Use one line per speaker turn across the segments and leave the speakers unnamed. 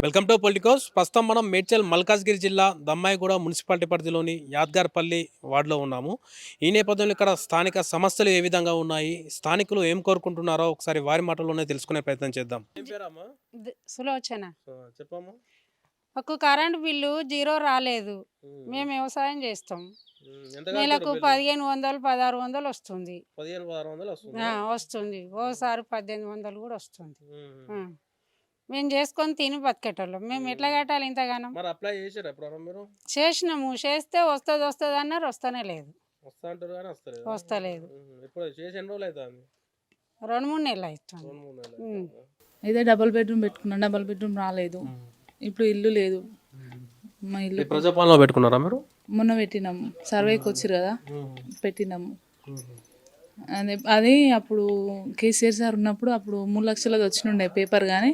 Welcome to Politicos. ప్రస్తుతం మనం మేడ్చల్ మల్కాజ్గిరి జిల్లా దమ్మాయిగూడ మున్సిపాలిటీ పరిధిలోని యాద్గార్పల్లి వార్డులో ఉన్నాము. ఈ నేపథ్యంలో ఇక్కడ స్థానిక సమస్యలు ఏ విధంగా ఉన్నాయి, స్థానికులు ఏం కోరుకుంటున్నారో ఒకసారి వారి మాటల్లోనే తెలుసుకునే ప్రయత్నం చేద్దాం. ఏం పేరమ్మా?
సులోచన.
చెప్పమ్మా.
మాకు కరెంట్ బిల్లు జీరో రాలేదు. మేము వ్యవసాయం చేస్తాం. నెలకు 1500 1600 వస్తుంది.
1500 వస్తుంది.
వస్తుంది, ఓసారి 1800 కూడా వస్తుంది. మేము చేసుకొని తిని బతికేటోళ్ళం. మేము ఎట్లా కట్టాలి ఇంతగానం?
మరి అప్లై చేశారా ఎప్పుడన్నా మీరు?
చేసినాము, చేస్తే వస్తుంది అన్నారు, వస్తూనే లేదు.
వస్తా అంటారు కానీ వస్తలేదు.
వస్తలేదు.
ఇప్పుడు చేసి ఎన్ని రోజులు అవుతుంది?
2-3 నెలలు అవుతుంది.
2-3 నెలలు.
ఇదే డబుల్ బెడ్రూమ్ పెట్టుకున్నాం, డబుల్ బెడ్రూమ్ రాలేదు. ఇప్పుడు ఇల్లు లేదు. మా ఇల్లు
ప్రజాపాలన పెట్టుకున్నారా మీరు?
మొన్న పెట్టినాము, సర్వేకి వచ్చారు కదా, పెట్టినాము. అది అప్పుడు కేసీఆర్ సార్ ఉన్నప్పుడు అప్పుడు 3 లక్షలది వచ్చినుండే పేపర్, కానీ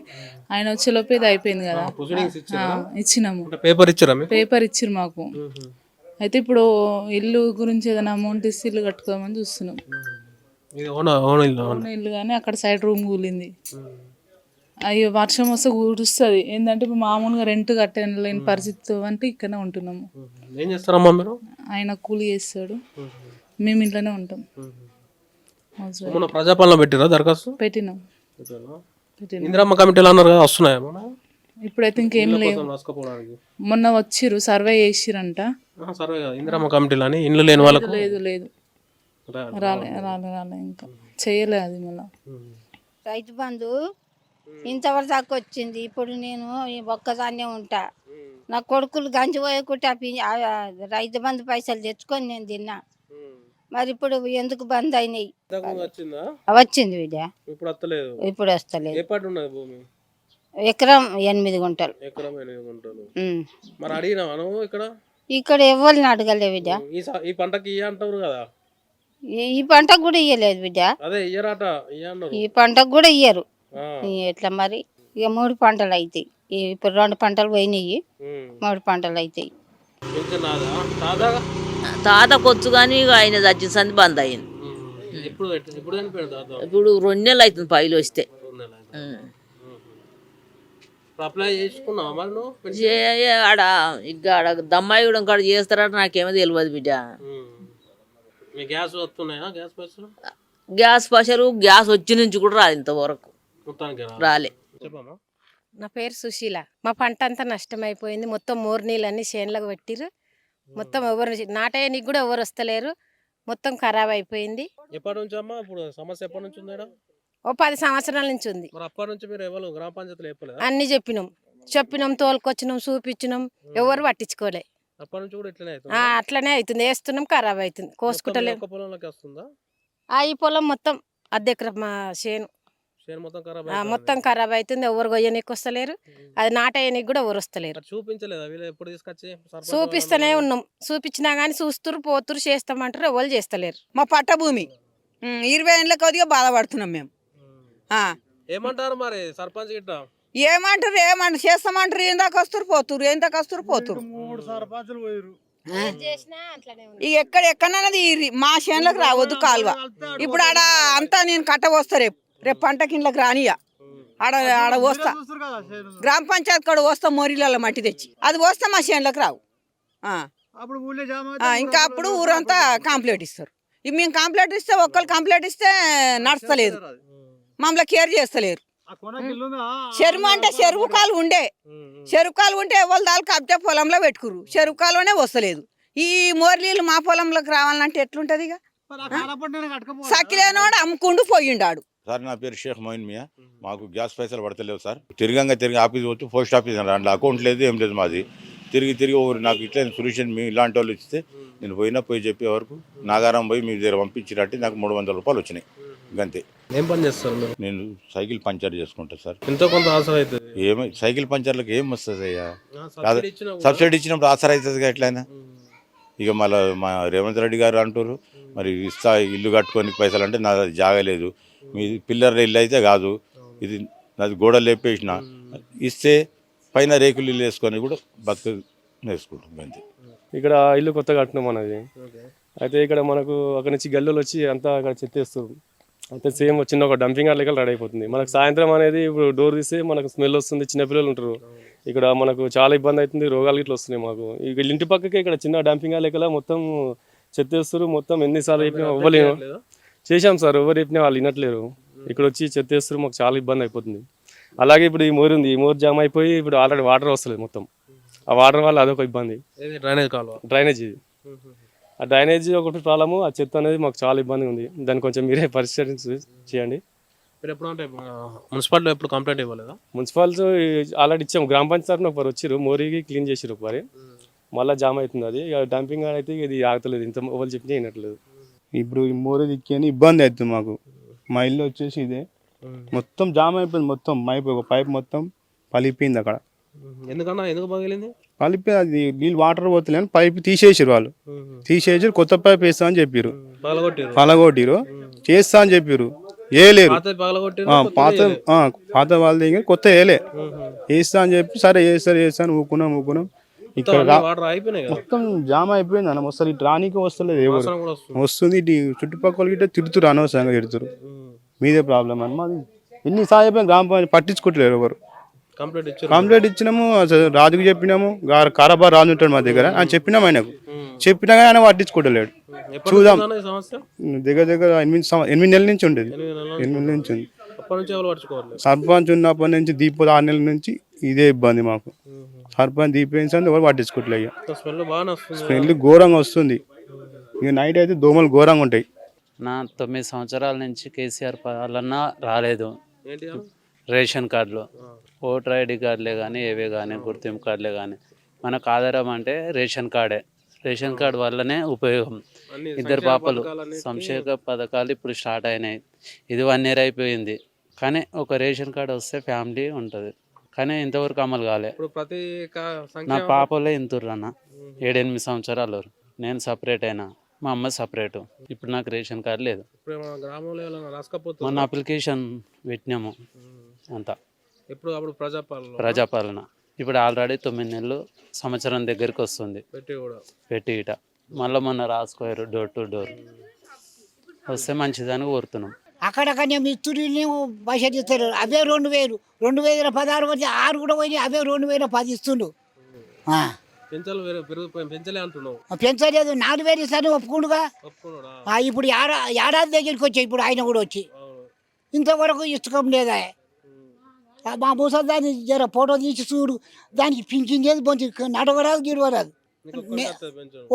ఆయన వచ్చేలోపు ఇది అయిపోయింది కదా, ఇచ్చినాము. పేపర్ ఇచ్చిరు మాకు. అయితే ఇప్పుడు ఇల్లు గురించి ఏదైనా అమౌంట్ ఇస్తే ఇల్లు కట్టుకోమని చూస్తున్నాం. ఇల్లు కానీ అక్కడ సైడ్ రూమ్ కూలింది. అయ్యో వర్షం వస్తే కూడుస్తుంది. ఏంటంటే ఇప్పుడు మామూలుగా రెంట్ కట్టలేని పరిస్థితి అంటే ఇక్కడనే ఉంటున్నాము.
ఏం చేస్తారమ్మా మీరు?
ఆయన కూలి చేస్తాడు, మేము ఇంట్లోనే ఉంటాం.
ప్రజాపాలన పెట్టిరా దరఖాస్తు?
పెట్టినాం.
ఇందిరమ్మ కమిటీలు అన్నారు కదా, వస్తున్నాయా?
ఇప్పుడైతే ఇంకేం లేవు. మొన్న వచ్చిర్రు, సర్వే చేసిరంట.
ఇందిరమ్మ కమిటీలు అని ఇండ్లు లేని వాళ్ళకి
లేదు లేదు రాలే రాలే రాలే ఇంకా చేయలే. అది మళ్ళీ
రైతు బంధు ఇంతవరకు దాకా వచ్చింది. ఇప్పుడు నేను ఒక్కదాన్నే ఉంటా. నా కొడుకులు గంజి పోయకుంటే రైతు బంధు పైసలు తెచ్చుకొని నేను తిన్నా. మరి ఇప్పుడు ఎందుకు బంద్ అయినాయి? వచ్చింది బిడ్డ, ఇప్పుడు వస్తలేదు. ఎకరం 8 గుంటలు. ఇక్కడ ఎవరిని అడగలే బిడ్డ.
ఈ పంటకి అంటారు కదా,
ఈ పంటకు కూడా ఇయ్యలేదు బిడ్డ. ఈ పంటకు కూడా ఇయ్యరు. ఎట్లా మరి? ఇక 3 పంటలు అవుతాయి. ఇప్పుడు 2 పంటలు పోయినాయి, 3 పంటలు అవుతాయి.
తాతకు వచ్చు కానీ ఆయన చచ్చిన సంది బంద్ అయింది. ఇప్పుడు 2 నెలలు అవుతుంది పైలు వస్తే. ఆడ ఇక ఆడ దమ్మాయి కూడా కాడ చేస్తారట, నాకేమో తెలియదు బిడ్డ. గ్యాస్ పైసలు గ్యాస్ వచ్చి నుంచి కూడా రాదు, ఇంతవరకు రాలే.
నా పేరు సుశీల. మా పంట అంతా నష్టమైపోయింది. మొత్తం మోరు నీళ్ళన్నీ చేనులకు పెట్టిరు. మొత్తం ఎవరు నాటేయనికి కూడా ఎవరు వస్తలేరు. మొత్తం ఖరాబ్ అయిపోయింది.
ఎప్పటి నుంచి అమ్మా ఇప్పుడు సమస్య ఎప్పటి నుంచి ఉంది?
ఓ 10 సంవత్సరాల నుంచి ఉంది.
అప్పటి నుంచి మీరు ఎవరు గ్రామ పంచాయతీలో చెప్పలేదు?
అన్ని చెప్పినాం, తోలుకొచ్చినాం, చూపించినాం, ఎవరు పట్టించుకోలే.
అప్పటి నుంచి కూడా ఇట్లనే
అట్లనే అవుతుంది. వేస్తున్నాం, ఖరాబ్ అవుతుంది, కోసుకుంటలేము. ఈ పొలం మొత్తం అద్దెకరం మా చేను మొత్తం ఖరాబ్ అవుతుంది. ఎవరు కొయ్యనీకి వస్తలేరు. అది నాటేయనికి కూడా ఎవరు వస్తలేరు. చూపిస్తూనే ఉన్నాం, చూపించినా కానీ చూస్తురు, పోతురు, చేస్తామంటారు, ఎవరు చేస్తలేరు.
మా పట్ట భూమి 20 ఏళ్ళ కొద్దిగా బాధపడుతున్నాం మేము.
ఏమంటారు మరి సర్పంచ్ గిట్ట?
ఏమంటారు చేస్తామంటారు. ఏందాక వస్తురు పోతురు. ఇక ఎక్కడన్నది మా చేనులకు రావద్దు కాలువ. ఇప్పుడు ఆడ అంతా నేను కట్ట వస్తా, రేపు పంట కిందకి రానియా. ఆడ వస్తా, గ్రామ పంచాయతీ కూడా వస్తా, మోరీలలో మట్టి తెచ్చి అది వస్తా, మా చేనులకు రావు. ఇంకా అప్పుడు ఊరంతా కంప్లైంట్ ఇస్తారు. మేము కంప్లైంట్ ఇస్తే ఒక్కరు కంప్లైంట్ ఇస్తే నడుస్తలేదు, మమ్మల్ని కేర్ చేస్తలేరు. చెరువు అంటే చెరువు కాలు ఉంటే ఎవరు దానికి అబ్దే పొలంలో పెట్టుకురు. చెరువు కాలువనే వస్తలేదు. ఈ మోర్లీలు మా పొలంలోకి రావాలంటే ఎట్లుంటది? ఇక సకిలేనోడు అమ్ముకుంటూ పోయిండాడు.
సార్ నా పేరు షేక్ మొయిన్ మియా. మాకు గ్యాస్ పైసలు పడతలేవు సార్. తిరిగి ఆఫీస్ వచ్చి పోస్ట్ ఆఫీస్ అందులో అకౌంట్ లేదు, ఏం లేదు మాది. తిరిగి నాకు ఇట్లా సొల్యూషన్ మీ ఇలాంటి వాళ్ళు ఇస్తే నేను పోయి చెప్పే వరకు నాగారం పోయి మీ దగ్గర పంపించినట్టు నాకు 300 రూపాయలు వచ్చినాయి, అంతే.
ఏం పని చేస్తారు?
నేను సైకిల్ పంచర్ చేసుకుంటా సార్.
ఎంతో కొంత ఆసరా అవుతుంది.
సైకిల్ పంచర్లకు ఏం వస్తుంది అయ్యా? సబ్సిడీ ఇచ్చినప్పుడు ఆసరా అవుతుంది ఎట్లయినా. ఇక మళ్ళీ మా రేవంత్ రెడ్డి గారు అంటారు మరి ఇల్లు కట్టుకొని పైసలు అంటే నాది జాగలేదు, మీ పిల్లర్ ఇల్లు అయితే కాదు, ఇది నాది గోడలు లేపేసిన ఇస్తే పైన రేకులు ఇల్లు వేసుకొని కూడా బతుకు వేసుకుంటాం, అంతే.
ఇక్కడ ఇల్లు కొత్తగా కట్టినాం మనది. అయితే ఇక్కడ మనకు అక్కడ నుంచి గల్లులు వచ్చి అంతా అక్కడ చెత్తేస్తారు. అయితే సేమ్ చిన్న ఒక డంపింగ్ యార్డ్ లెక్క రెడీ అయిపోతుంది. మనకు సాయంత్రం అనేది ఇప్పుడు డోర్ తీస్తే మనకు స్మెల్ వస్తుంది, చిన్నపిల్లలు ఉంటారు, ఇక్కడ మనకు చాలా ఇబ్బంది అవుతుంది, రోగాలు ఇట్లా వస్తున్నాయి మాకు. ఇక్కడ ఇంటి పక్కకే ఇక్కడ చిన్న డంపింగ్ లెక్కల మొత్తం చెత్త వేస్తారు. మొత్తం ఎన్నిసార్లు చెప్పినా ఇవ్వలేము. చేశాం సార్, ఎవరు చెప్పినా వాళ్ళు వినట్లేరు. ఇక్కడ వచ్చి చెత్త వేస్తారు, మాకు చాలా ఇబ్బంది అయిపోతుంది. అలాగే ఇప్పుడు ఈ మోరు ఉంది, ఈ మోరు జామ్ అయిపోయి ఇప్పుడు ఆల్రెడీ వాటర్ వస్తలేదు మొత్తం. ఆ వాటర్ వల్ల అదొక ఇబ్బంది. డ్రైనేజ్ ఇది, ఆ డ్రైనేజ్ ఒకటి ప్రాబ్లము. ఆ చెత్త అనేది మాకు చాలా ఇబ్బంది ఉంది. దాన్ని కొంచెం మీరే పరిష్కరించి చేయండి.
మున్సిపాలిటీ ఎప్పుడు కంప్లైంట్ ఇవ్వలేదా?
మున్సిపాలిటీ ఆల్రెడీ ఇచ్చాము, గ్రామ పంచాయతీ ఒకరు వచ్చారు, మోరికి క్లీన్ చేసారు ఒకసారి. మళ్ళీ జామ్ అవుతుంది అది. డంపింగ్ అయితే ఇది ఆగలేదు, ఇంత ఎవరు చెప్పినా వినట్లేదు.
ఇప్పుడు ఈ మోరు దిక్కి ఇబ్బంది అవుతుంది మాకు. మా ఇల్లు వచ్చేసి ఇదే మొత్తం జామ్ అయిపోయింది. మొత్తం ఒక పైప్ మొత్తం పలిపోయింది అక్కడ.
ఎందుకు పగిలింది?
పలిపోయి అది నీళ్ళు వాటర్ పోతలే అని పైప్ తీసేసారు వాళ్ళు. తీసేసి కొత్త పైప్ వేస్తా అని చెప్పారు, పలగొట్టిరు. చేస్తా అని చెప్పారు, వేయలేరు. పాత వాళ్ళ దగ్గర కొత్త వేయలే, వేస్తా అని చెప్పి సరే చేస్తాను ఊకున్నాం. ఇక్కడ మొత్తం జామ్ అయిపోయింది అన్న. వస్తారు ఇటు రానికి వస్తలేదు, ఎవరు వస్తుంది ఇటు చుట్టుపక్కల గిట్ట తిడుతురు, అనవసరంగా తిడుతురు. మీదే ప్రాబ్లం అని మాది. ఎన్నిసార్లు అయిపోయింది, గ్రామ పంచాయతీ పట్టించుకోవట్లేరు ఎవరు. కంప్లైంట్ ఇచ్చినాము, రాజుకు చెప్పినాము. కారాబార్ రాజు ఉంటాడు మా దగ్గర, అని చెప్పినాము. ఆయనకు చెప్పినా కానీ ఆయన పట్టించుకోవట్లేడు. చూద్దాం, దగ్గర 8 నెలల నుంచి ఉండేది. 8 నెలల నుంచి ఉంది. సర్పంచ్ ఉన్నప్పటి నుంచి దీప 6 నెలల నుంచి ఇదే ఇబ్బంది మాకు. సర్పంచ్ దీపించండి, ఎవరు పట్టించుకోవట్లేదు. స్మెల్ ఘోరంగా వస్తుంది. ఇక నైట్ అయితే దోమలు ఘోరంగా ఉంటాయి.
నా 9 సంవత్సరాల నుంచి కేసీఆర్ పాలన రాలేదు. రేషన్ కార్డులు, ఓటర్ ఐడి కార్డులే కానీ, ఏవే కానీ, గుర్తింపు కార్డులే కానీ, మనకు ఆధారం అంటే రేషన్ కార్డే. రేషన్ కార్డు వల్లనే ఉపయోగం. 2 పాపలు సంక్షేమ పథకాలు ఇప్పుడు స్టార్ట్ అయినాయి. ఇది 1 year అయిపోయింది. కానీ ఒక రేషన్ కార్డు వస్తే ఫ్యామిలీ ఉంటుంది. కానీ ఇంతవరకు అమలు కాలే. నా పాపలే ఇంతుర్రు అన్న, 7-8 సంవత్సరాలు. నేను సపరేట్ అయినా, మా అమ్మ సపరేటు. ఇప్పుడు నాకు రేషన్ కార్డు లేదు. మొన్న అప్లికేషన్ పెట్టినాము అంతా. ప్రజాపాలన ఇప్పుడు ఆల్రెడీ 9 నెలలు, సంవత్సరం దగ్గరికి వస్తుంది పెట్టి ఇట. మళ్ళీ మొన్న రాసుకోయారు డోర్ టు డోర్. వస్తే మంచిదని కోరుతున్నాం.
అక్కడక్కడనే మిత్రులు పైసలు ఇస్తారు, అవే 2000, 2016 వచ్చి 6 కూడా పోయి అవే 2010 ఇస్తుండు. పెంచలేదు, 4000 ఇస్తాను ఒప్పుకుండుగా. ఇప్పుడు ఏడాది దగ్గరికి వచ్చాయి. ఇప్పుడు ఆయన కూడా వచ్చి ఇంతవరకు ఇష్టకం లేదా. మా ముసలి దాన్ని జర ఫోటో తీసి చూడు, దానికి పింఛన్ చేసి బొంచి నడవరాదు గిడవరాదు.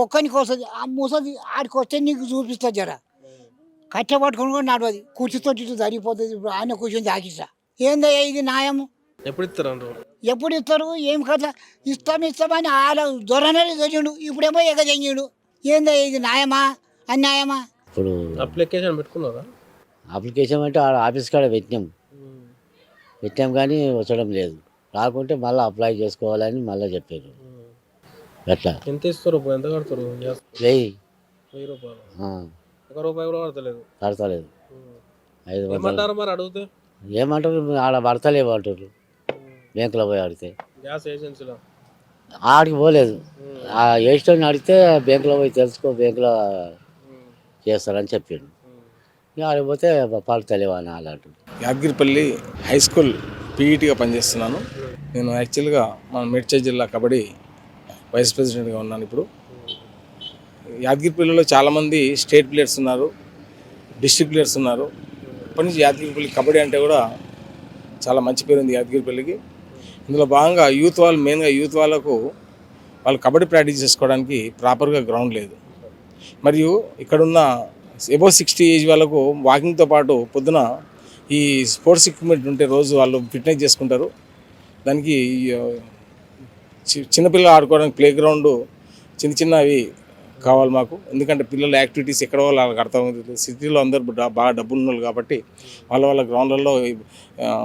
ఒక్కరికి వస్తుంది. ఆ ముసలి ఆడికి వస్తే నీకు చూపిస్తా. జర కట్టె పట్టుకుని కూడా నడవది, కూర్చుతో ఇటు సరిపోతుంది. ఇప్పుడు ఆయన కూర్చొని తాకిస్తా. ఏందయ్యా ఇది న్యాయము? ఎప్పుడు ఇస్తారు? ఏం కథ? ఇస్తామని వాళ్ళ దొరనని చదివిండు, ఇప్పుడేమో ఎగజంగిడు. ఏందయ్యా ఇది న్యాయమా అన్యాయమా?
ఇప్పుడు
అప్లికేషన్ పెట్టుకున్నారా?
అప్లికేషన్ అంటే ఆఫీస్ కాడ పెట్టాం కానీ వచ్చడం లేదు. రాకుంటే మళ్ళీ అప్లై చేసుకోవాలని మళ్ళీ చెప్పారు. ఎట్లా
ఎంత ఇస్తారు? ఎంత కడతారు?
1000
రూపాయలు. ₹1 కూడా కడతలేదు.
500
మరి అడిగితే
ఏమంటారు? ఆడ పడతలేవు అంటారు. బ్యాంకులో పోయి అడిగితే,
గ్యాస్ ఏజెన్సీలో
ఆడికి పోలేదు. ఆ ఏస్టోని అడిగితే బ్యాంకులో పోయి తెలుసుకో, బ్యాంకులో చేస్తారని చెప్పిండు. ఆడికి పోతే పడతలేవు అని అలాంటి.
యాదగిరిపల్లి హై స్కూల్ పీఈటీగా పనిచేస్తున్నాను. నేను యాక్చువల్గా మన మేడ్చల్ జిల్లా కబడ్డీ వైస్ ప్రెసిడెంట్గా ఉన్నాను. ఇప్పుడు యాదగిరిపల్లిలో చాలామంది స్టేట్ ప్లేయర్స్ ఉన్నారు, డిస్ట్రిక్ట్ ప్లేయర్స్ ఉన్నారు. ఇప్పటి నుంచి యాదగిరిపల్లి కబడ్డీ అంటే కూడా చాలా మంచి పేరు ఉంది యాదగిరిపల్లికి. ఇందులో భాగంగా మెయిన్గా యూత్ వాళ్ళకు వాళ్ళు కబడ్డీ ప్రాక్టీస్ చేసుకోవడానికి ప్రాపర్గా గ్రౌండ్ లేదు. మరియు ఇక్కడున్న అబోవ్ 60 ఏజ్ వాళ్ళకు వాకింగ్తో పాటు పొద్దున ఈ స్పోర్ట్స్ ఎక్విప్మెంట్ ఉంటే రోజు వాళ్ళు ఫిట్నెస్ చేసుకుంటారు. దానికి చిన్నపిల్లలు ఆడుకోవడానికి ప్లే గ్రౌండ్ చిన్నవి కావాలి మాకు. ఎందుకంటే పిల్లల యాక్టివిటీస్ ఎక్కడ వాళ్ళకి అర్థమవుతుంది. సిటీలో అందరూ బాగా డబ్బులు ఉన్నారు కాబట్టి వాళ్ళ గ్రౌండ్లలో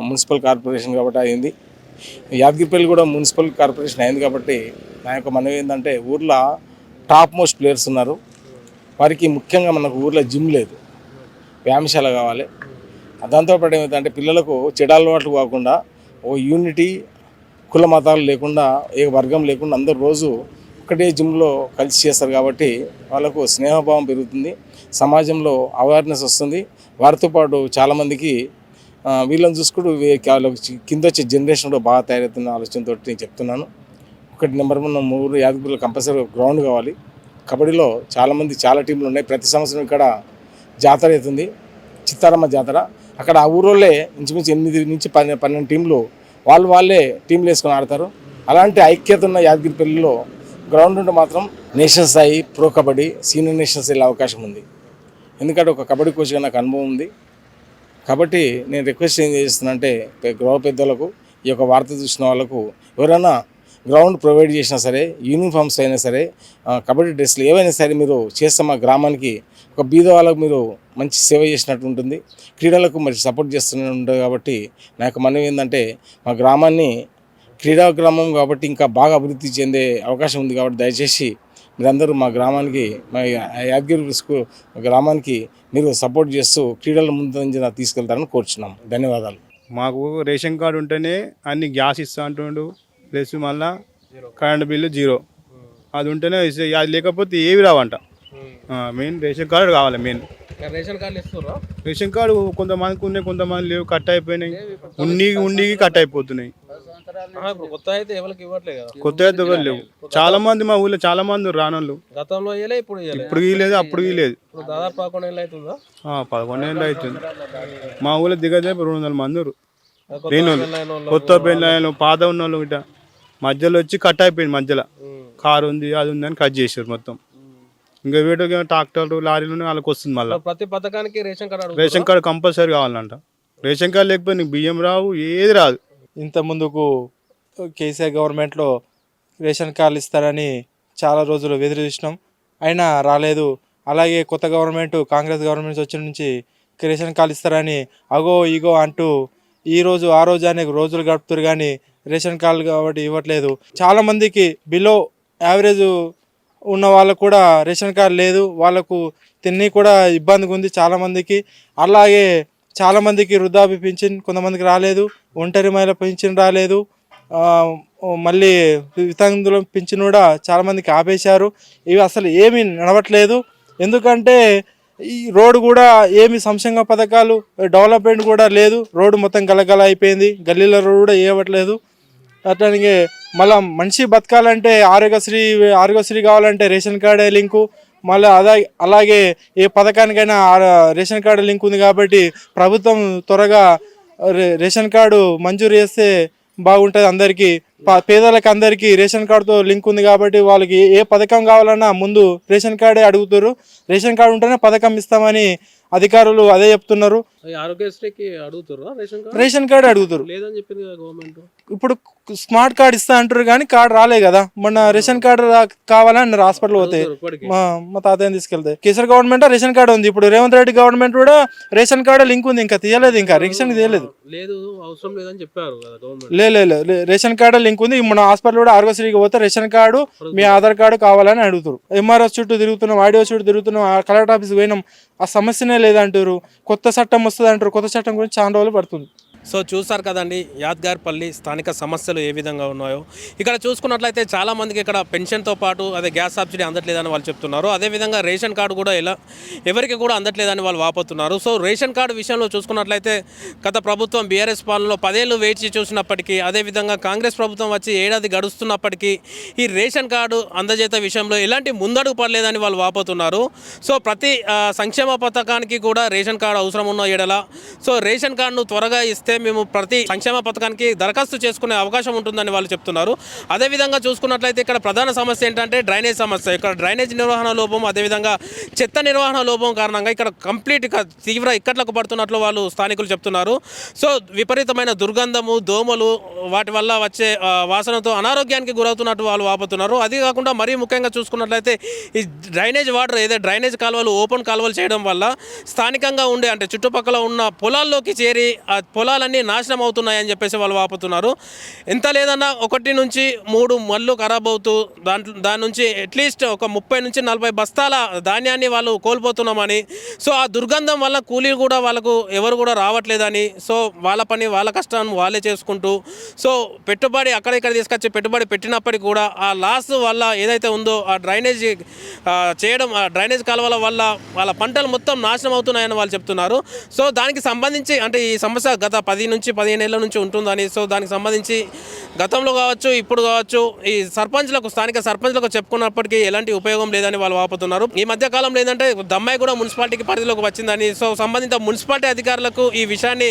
మున్సిపల్ కార్పొరేషన్ కాబట్టి అయింది. యాదగిరిపల్లి కూడా మున్సిపల్ కార్పొరేషన్ అయింది కాబట్టి నా యొక్క మనవి ఏంటంటే ఊర్లో టాప్ మోస్ట్ ప్లేయర్స్ ఉన్నారు. వారికి ముఖ్యంగా మనకు ఊర్లో జిమ్ లేదు, వ్యాయామశాల కావాలి. దాంతోపాటు ఏమవుతుందంటే పిల్లలకు చెడు అలవాట్లు కాకుండా ఓ యూనిటీ, కుల మతాలు లేకుండా, ఏ వర్గం లేకుండా అందరూ రోజు ఒకటే జిమ్లో కలిసి చేస్తారు కాబట్టి వాళ్ళకు స్నేహభావం పెరుగుతుంది, సమాజంలో అవేర్నెస్ వస్తుంది. వారితో పాటు చాలామందికి వీళ్ళని చూసుకుంటూ కింద వచ్చే జనరేషన్ కూడా బాగా తయారవుతున్న ఆలోచనతో నేను చెప్తున్నాను. ఒకటి నెంబర్ 1 3 యాదగిరిలో కంపల్సరీ గ్రౌండ్ కావాలి. కబడ్డీలో చాలా టీంలు ఉన్నాయి. ప్రతి సంవత్సరం ఇక్కడ జాతర అవుతుంది, చిత్తారమ్మ జాతర. అక్కడ ఆ ఊరోళ్ళే ఇంచుమించు 8 నుంచి 12 టీంలు వాళ్ళే టీంలు వేసుకొని ఆడతారు. అలాంటి ఐక్యత ఉన్న యాదగిరిపల్లిలో గ్రౌండ్ ఉంటే మాత్రం నేషనల్ స్థాయి, ప్రో కబడ్డీ, సీనియర్ నేషనల్స్ వెళ్ళే అవకాశం ఉంది. ఎందుకంటే ఒక కబడ్డీ కోచ్గా నాకు అనుభవం ఉంది. కాబట్టి నేను రిక్వెస్ట్ ఏం చేస్తున్నానంటే గృహ పెద్దలకు, ఈ యొక్క వార్త చూసిన వాళ్ళకు ఎవరైనా గ్రౌండ్ ప్రొవైడ్ చేసినా సరే, యూనిఫామ్స్ అయినా సరే, కబడ్డీ డ్రెస్లు ఏవైనా సరే మీరు చేస్తే మా గ్రామానికి ఒక బీద వాళ్ళకు మీరు మంచి సేవ చేసినట్టు ఉంటుంది. క్రీడలకు మరి సపోర్ట్ చేస్తూనే ఉంటుంది. కాబట్టి నా యొక్క మనవి ఏంటంటే మా గ్రామాన్ని క్రీడా గ్రామం కాబట్టి ఇంకా బాగా అభివృద్ధి చెందే అవకాశం ఉంది. కాబట్టి దయచేసి మీరందరూ మా గ్రామానికి, మా యాదగిరి గ్రామానికి మీరు సపోర్ట్ చేస్తూ క్రీడల ముందంజన తీసుకెళ్తారని కోరుచున్నాం. ధన్యవాదాలు.
మాకు రేషన్ కార్డు ఉంటేనే అన్ని గ్యాస్ ఇస్తా అంటుండు, ప్లస్ మళ్ళీ కరెంట్ బిల్లు 0. అది ఉంటేనే అది లేకపోతే ఏవి రావంట. మెయిన్ రేషన్ కార్డు కావాలి. మెయిన్
రేషన్ కార్డు ఇస్తారా?
రేషన్ కార్డు కొంతమందికి ఉన్నాయి, కొంతమంది లేవు, కట్ అయిపోయినాయి. ఉండి కట్ అయిపోతున్నాయి.
కొత్త అయితే ఎవరికి ఇవ్వట్లేదు కదా.
కొత్త అయితే ఎవరు లేవు. చాలా మంది మా ఊళ్ళో చాలా మంది రానోళ్ళు.
గతంలో ఇప్పుడు
లేదు, అప్పుడు లేదు.
దాదాపు 11 ఏళ్ళు అవుతుందా?
11 ఏళ్ళు అవుతుంది. మా ఊళ్ళో దిగదే 200 మంది కొత్త పెళ్ళైన పాత ఉన్న వాళ్ళు ఇట మధ్యలో వచ్చి కట్ అయిపోయింది. మధ్యలో కారు ఉంది, అది ఉంది అని కట్ చేశారు మొత్తం. ఇంకా వీటికి ట్రాక్టర్లు, లారీలు వాళ్ళకి వస్తుంది. మళ్ళీ
ప్రతి పథకానికి
రేషన్ కార్డు కంపల్సరీ కావాలంట. రేషన్ కార్డు లేకపోతే నీకు బియ్యం రావు, ఏది రాదు.
ఇంత ముందుకు కేసీఆర్ గవర్నమెంట్లో రేషన్ కార్డులు ఇస్తారని చాలా రోజులు ఎదురు చూసినాం, అయినా రాలేదు. అలాగే కొత్త గవర్నమెంట్, కాంగ్రెస్ గవర్నమెంట్ వచ్చిన నుంచి రేషన్ కార్డులు ఇస్తారని అగో ఇగో అంటూ ఈ రోజు ఆ రోజు అనే రోజులు గడుపుతారు, కానీ రేషన్ కార్డులు కాబట్టి ఇవ్వట్లేదు. చాలామందికి బిలో యావరేజ్ ఉన్న వాళ్ళకు కూడా రేషన్ కార్డు లేదు, వాళ్ళకు తిని కూడా ఇబ్బందిగా ఉంది చాలామందికి. అలాగే చాలామందికి వృద్ధాప్య పింఛన్ కొంతమందికి రాలేదు, ఒంటరి మహిళ పింఛన్ రాలేదు, మళ్ళీ వితంతుల పింఛన్ కూడా చాలామందికి ఆపేశారు. ఇవి అసలు ఏమీ నడవట్లేదు. ఎందుకంటే ఈ రోడ్డు కూడా ఏమి సంక్షేమ పథకాలు, డెవలప్మెంట్ కూడా లేదు. రోడ్డు మొత్తం గలగల అయిపోయింది, గల్లీల రోడ్డు కూడా వేయట్లేదు. అట్లాగే మళ్ళీ మనిషి బతకాలంటే ఆరోగ్యశ్రీ కావాలంటే రేషన్ కార్డే లింకు. మళ్ళీ అలాగే ఏ పథకానికైనా రేషన్ కార్డు లింక్ ఉంది. కాబట్టి ప్రభుత్వం త్వరగా రేషన్ కార్డు మంజూరు చేస్తే బాగుంటుంది. అందరికీ పేదలకు అందరికీ రేషన్ కార్డుతో లింక్ ఉంది. కాబట్టి వాళ్ళకి ఏ పథకం కావాలన్నా ముందు రేషన్ కార్డే అడుగుతారు. రేషన్ కార్డు ఉంటేనే పథకం ఇస్తామని అధికారులు అదే చెప్తున్నారు.
ఆరోగ్యశ్రీకి అడుగుతారు,
రేషన్ కార్డు అడుగుతారు.
లేదని చెప్పింది కదా గవర్నమెంట్.
ఇప్పుడు స్మార్ట్ కార్డు ఇస్తా అంటారు, కానీ కార్డు రాలే కదా. మొన్న రేషన్ కార్డు కావాలని హాస్పిటల్ పోతే మా తాతయ్యని తీసుకెళ్తే కేసీఆర్ గవర్నమెంట్ రేషన్ కార్డు ఉంది. ఇప్పుడు రేవంత్ రెడ్డి గవర్నమెంట్ కూడా రేషన్ కార్డు లింక్ ఉంది, ఇంకా తీయలేదు, ఇంకా రేషన్ తీయలేదు.
లేదు, అవసరం లేదని చెప్పారు కదా గవర్నమెంట్.
లేదు, రేషన్ కార్డు లింక్ ఉంది. మన హాస్పిటల్ కూడా ఆరోగ్యశ్రీకి పోతే రేషన్ కార్డు, మీ ఆధార్ కార్డు కావాలని అడుగుతారు. ఎంఆర్ఓ చుట్టూ తిరుగుతున్నాం, ఆడియో చుట్టూ తిరుగుతున్నాం, కలెక్టర్ ఆఫీస్కి పోయినాం, ఆ సమస్యనే లేదంటారు. కొత్త చట్టం వస్తుంది అంటారు. కొత్త చట్టం గురించి చాలా రోజులు పడుతుంది.
సో చూసారు కదండి యాద్గార్పల్లి స్థానిక సమస్యలు ఏ విధంగా ఉన్నాయో. ఇక్కడ చూసుకున్నట్లయితే చాలామందికి ఇక్కడ పెన్షన్తో పాటు అదే గ్యాస్ సబ్సిడీ అందట్లేదని వాళ్ళు చెప్తున్నారు. అదేవిధంగా రేషన్ కార్డు కూడా ఎవరికి కూడా అందట్లేదని వాళ్ళు వాపోతున్నారు. సో రేషన్ కార్డు విషయంలో చూసుకున్నట్లయితే గత ప్రభుత్వం బీఆర్ఎస్ పాలనలో 10 ఏళ్ళు వేచి చూసినప్పటికీ, అదేవిధంగా కాంగ్రెస్ ప్రభుత్వం వచ్చి ఏడాది గడుస్తున్నప్పటికీ ఈ రేషన్ కార్డు అందజేత విషయంలో ఎలాంటి ముందడుగు పడలేదని వాళ్ళు వాపోతున్నారు. సో ప్రతి సంక్షేమ పథకానికి కూడా రేషన్ కార్డు అవసరం ఉన్న ఎడల సో రేషన్ కార్డును త్వరగా ఇస్తే మేము ప్రతి సంక్షేమ పథకానికి దరఖాస్తు చేసుకునే అవకాశం ఉంటుందని వాళ్ళు చెప్తున్నారు. అదేవిధంగా చూసుకున్నట్లయితే ఇక్కడ ప్రధాన సమస్య ఏంటంటే డ్రైనేజ్ సమస్య. ఇక్కడ డ్రైనేజ్ నిర్వహణ లోపం, అదేవిధంగా చెత్త నిర్వహణ లోపం కారణంగా ఇక్కడ కంప్లీట్గా తీవ్ర ఇక్కట్లకు పడుతున్నట్లు వాళ్ళు స్థానికులు చెప్తున్నారు. సో విపరీతమైన దుర్గంధము, దోమలు, వాటి వల్ల వచ్చే వాసనతో అనారోగ్యానికి గురవుతున్నట్టు వాళ్ళు వాపోతున్నారు. అది కాకుండా మరీ ముఖ్యంగా చూసుకున్నట్లయితే ఈ డ్రైనేజ్ వాటర్ డ్రైనేజ్ కాలువలు ఓపెన్ కాలువలు చేయడం వల్ల స్థానికంగా ఉండే అంటే చుట్టుపక్కల ఉన్న పొలాల్లోకి చేరి ఆ పొలాల పంటలన్నీ నాశనం అవుతున్నాయని చెప్పేసి వాళ్ళు వాపుతున్నారు. ఎంత లేదన్నా 1 నుంచి 3 మళ్ళు ఖరాబ్ అవుతూ దాని నుంచి అట్లీస్ట్ ఒక 30 నుంచి 40 బస్తాల ధాన్యాన్ని వాళ్ళు కోల్పోతున్నామని, సో ఆ దుర్గంధం వల్ల కూలీలు కూడా వాళ్ళకు ఎవరు కూడా రావట్లేదని, సో వాళ్ళ పని వాళ్ళ కష్టాన్ని వాళ్ళే చేసుకుంటూ, సో పెట్టుబడి అక్కడిక్కడ తీసుకొచ్చి పెట్టుబడి పెట్టినప్పటికీ కూడా ఆ లాస్ వల్ల ఏదైతే ఉందో ఆ డ్రైనేజ్ చేయడం, ఆ డ్రైనేజ్ కాలువల వల్ల వాళ్ళ పంటలు మొత్తం నాశనం అవుతున్నాయని వాళ్ళు చెప్తున్నారు. సో దానికి సంబంధించి అంటే ఈ సమస్య గత 10 నుంచి 15 ఏళ్ళ నుంచి ఉంటుందని, సో దానికి సంబంధించి గతంలో కావచ్చు ఇప్పుడు కావచ్చు ఈ సర్పంచ్లకు, స్థానిక సర్పంచ్లకు చెప్పుకున్నప్పటికీ ఎలాంటి ఉపయోగం లేదని వాళ్ళు వాపుతున్నారు. ఈ మధ్య కాలంలో ఏంటంటే దమ్మాయి కూడా మున్సిపాలిటీకి పరిధిలోకి వచ్చిందని, సో సంబంధిత మున్సిపాలిటీ అధికారులకు ఈ విషయాన్ని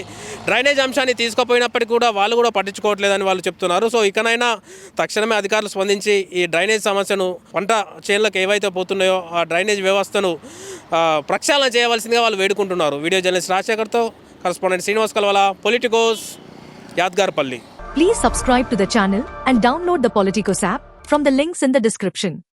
డ్రైనేజ్ అంశాన్ని తీసుకుపోయినప్పటికీ కూడా వాళ్ళు కూడా పట్టించుకోవట్లేదని వాళ్ళు చెప్తున్నారు. సో ఇకనైనా తక్షణమే అధికారులు స్పందించి ఈ డ్రైనేజ్ సమస్యను, పంట చేనులకు ఏవైతే పోతున్నాయో ఆ డ్రైనేజ్ వ్యవస్థను ప్రక్షాళన చేయవలసిందిగా వాళ్ళు వేడుకుంటున్నారు. వీడియో జర్నలిస్ట్ రాజశేఖర్తో కరెస్పాండెంట్ శ్రీనివాస్ కల్వల, పొలిటికోస్, Yadgarpalli.
Please subscribe to the channel and download the Politicos app from the links in the description.